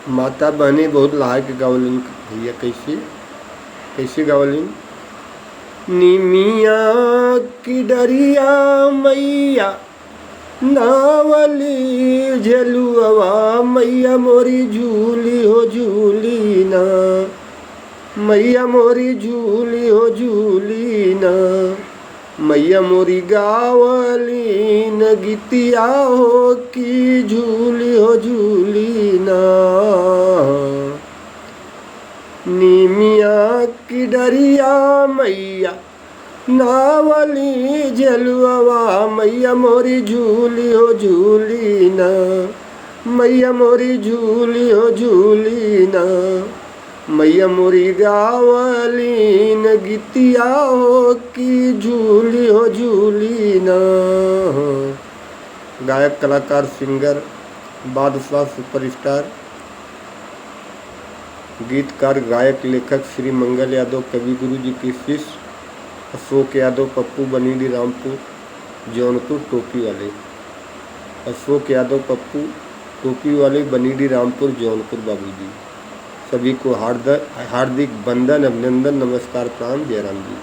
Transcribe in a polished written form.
माता बहनी बहुत लाह के गावलिन भैया। कैसे कैसे गावलिन? निमिया की डरिया मैया नावली झलुआ मैया मोरी झूली हो झूली ना, मैया मोरी झूली हो झूली ना, मैया मोरी गावली न गीतिया हो की झूली हो झूली ना। निमिया की डरिया मैया नावली झलुआ मैया मोरी झूली हो झूली ना, मैया मोरी झूली हो झूली ना, मैया मोरी गावली न गीतिया हो की झूली हो झूली ना। गायक कलाकार सिंगर बादशाह सुपरस्टार गीतकार गायक लेखक श्री मंगल यादव कवि गुरु जी के शिष्य अशोक यादव पप्पू बनीडी रामपुर जौनपुर टोपी वाले। अशोक यादव पप्पू टोपी वाले बनीडी रामपुर जौनपुर बाबूजी। सभी को हार्दिक वंदन अभिनंदन नमस्कार प्रणाम। जयराम जी।